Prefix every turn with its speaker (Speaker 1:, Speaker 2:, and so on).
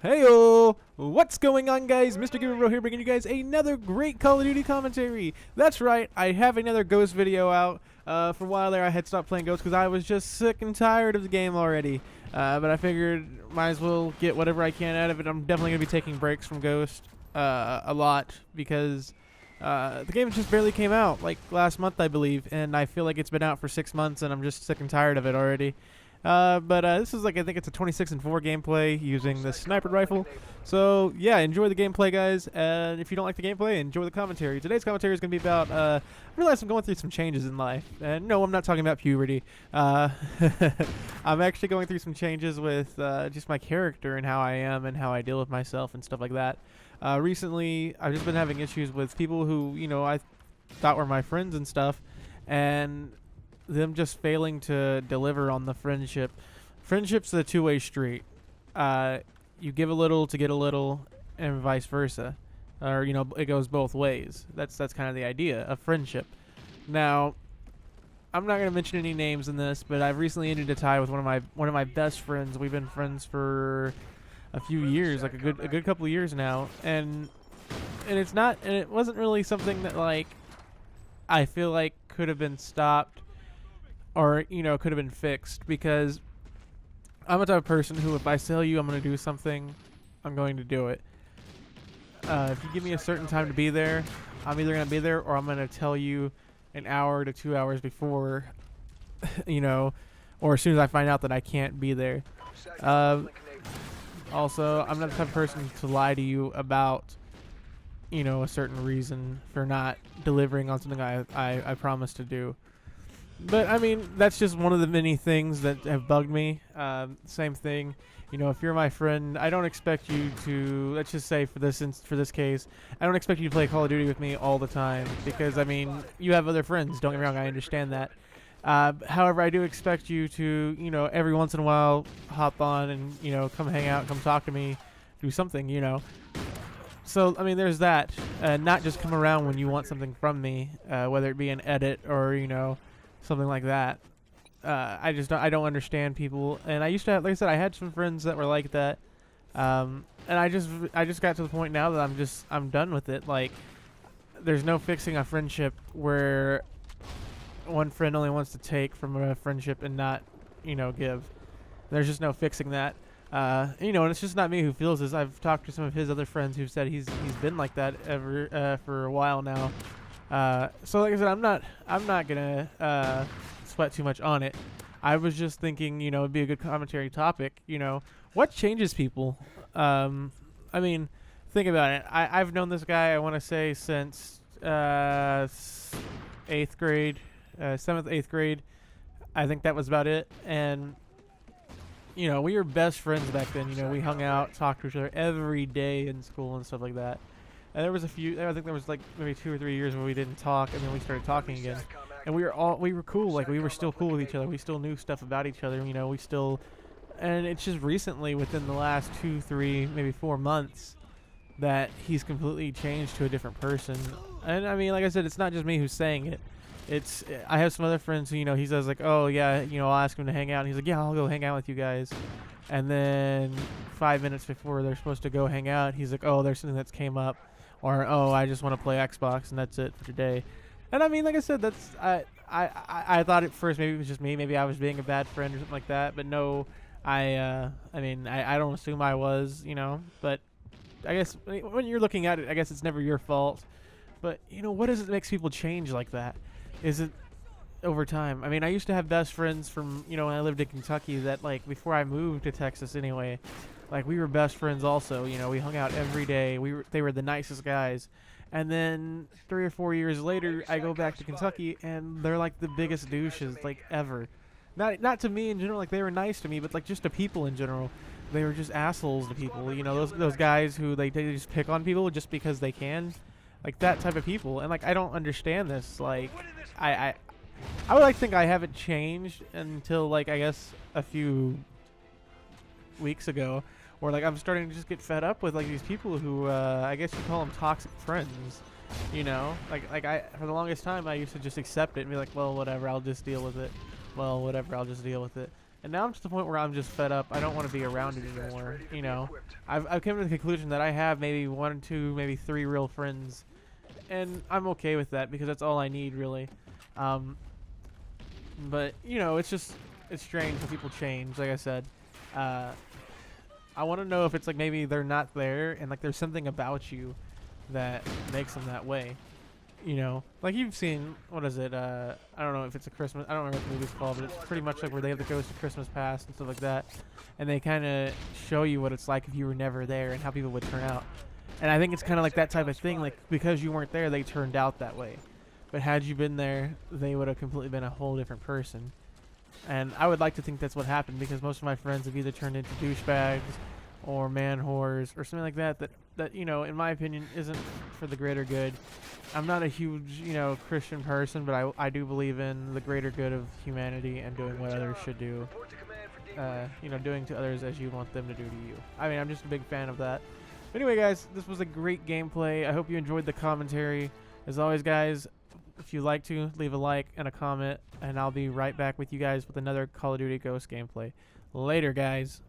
Speaker 1: Heyo! What's going on, guys? Mr. Giroro here, bringing you guys another great Call of Duty commentary. That's right, I have another Ghost video out. For a while there, I had stopped playing Ghost because I was just sick and tired of the game already. But I figured might as well get whatever I can out of it. I'm definitely going to be taking breaks from Ghost a lot because the game just barely came out, like last month, I believe. And I feel like it's been out for 6 months, and I'm just sick and tired of it already. But this is like, I think it's a 26-4 gameplay using the sniper rifle. So yeah, enjoy the gameplay, guys. And if you don't like the gameplay, enjoy the commentary. Today's commentary is going to be about, I realize I'm going through some changes in life. And no, I'm not talking about puberty. I'm actually going through some changes with just my character and how I am and how I deal with myself and stuff like that. Recently, I've just been having issues with people who, you know, I thought were my friends and stuff. And them just failing to deliver on the friendship. Friendship's a two-way street. You give a little to get a little, and vice versa, or you know, it goes both ways. That's kind of the idea of friendship. Now, I'm not gonna mention any names in this, but I've recently ended a tie with one of my best friends. We've been friends for a few years, like a good couple of years now, and it wasn't really something that like I feel like could have been stopped. Or, you know, could have been fixed, because I'm a type of person who, if I tell you I'm going to do something, I'm going to do it. If you give me a certain time to be there, I'm either going to be there, or I'm going to tell you an hour to 2 hours before, you know, or as soon as I find out that I can't be there. Also, I'm not the type of person to lie to you about, you know, a certain reason for not delivering on something I promised to do. But, I mean, that's just one of the many things that have bugged me. Same thing, you know, if you're my friend, I don't expect you to, let's just say for this case, I don't expect you to play Call of Duty with me all the time. Because, I mean, you have other friends, don't get me wrong, I understand that. However, I do expect you to, you know, every once in a while hop on and, you know, come hang out, come talk to me, do something, you know. So, I mean, there's that. Not just come around when you want something from me, whether it be an edit or, you know, something like that. I don't understand people, and I used to have, like I said, I had some friends that were like that, and I just got to the point now that I'm done with it. Like, there's no fixing a friendship where one friend only wants to take from a friendship and not, you know, give. There's just no fixing that. You know, and it's just not me who feels this. I've talked to some of his other friends who said he's been like that for a while now. So like I said, I'm not gonna sweat too much on it. I was just thinking, you know, it'd be a good commentary topic. You know, what changes people? I mean, think about it. I've known this guy, I want to say, since 8th grade, 7th, 8th grade. I think that was about it. And you know, we were best friends back then. You know, we hung out, talked to each other every day in school and stuff like that. And there was a few, I think there was like maybe 2 or 3 years where we didn't talk, and then we started talking again. And we were cool, like we were still cool with each other. We still knew stuff about each other, you know, and it's just recently, within the last 2, 3, maybe 4 months, that he's completely changed to a different person. And I mean, like I said, it's not just me who's saying it. I have some other friends who, you know, he says like, oh yeah, you know, I'll ask him to hang out. And he's like, yeah, I'll go hang out with you guys. And then 5 minutes before they're supposed to go hang out, he's like, oh, there's something that's came up. Or, oh, I just want to play Xbox, and that's it for today. And I mean, like I said, I thought at first maybe it was just me. Maybe I was being a bad friend or something like that. But no, I mean, I don't assume I was, you know. But I guess when you're looking at it, I guess it's never your fault. But, you know, what is it that makes people change like that? Is it over time? I mean, I used to have best friends from, you know, when I lived in Kentucky that, like, before I moved to Texas anyway, like, we were best friends also. You know, we hung out every day. They were the nicest guys. And then 3 or 4 years later, I go back to Kentucky, and they're like the biggest douches, like, ever. Not to me in general, like, they were nice to me, but like just to people in general. They were just assholes to people. You know, those guys who they just pick on people just because they can. Like, that type of people. And like, I don't understand this. Like, I would like to think I haven't changed until, like, I guess a few weeks ago, where like I'm starting to just get fed up with like these people who I guess you call them toxic friends. You know, like I, for the longest time, I used to just accept it and be like, well, whatever, I'll just deal with it. Well, whatever, I'll just deal with it. And now I'm to the point where I'm just fed up. I don't want to be around it anymore. You know, I've come to the conclusion that I have maybe 1, 2, maybe 3 real friends, and I'm okay with that because that's all I need, really. But you know, it's strange when people change. Like I said, I want to know if it's like maybe they're not there, and like there's something about you that makes them that way. You know, like you've seen, what is it? I don't know if it's a Christmas. I don't remember what the movie's called, but it's pretty much like where they have the Ghost of Christmas Past and stuff like that, and they kind of show you what it's like if you were never there and how people would turn out. And I think it's kind of like that type of thing. Like because you weren't there, they turned out that way. But had you been there, they would have completely been a whole different person. And I would like to think that's what happened because most of my friends have either turned into douchebags or man whores or something like that. That you know, in my opinion, isn't for the greater good. I'm not a huge, you know, Christian person, but I do believe in the greater good of humanity and doing what others should do. You know, doing to others as you want them to do to you. I mean, I'm just a big fan of that. Anyway, guys, this was a great gameplay. I hope you enjoyed the commentary. As always, guys, if you like to, leave a like and a comment, and I'll be right back with you guys with another Call of Duty Ghost gameplay. Later, guys.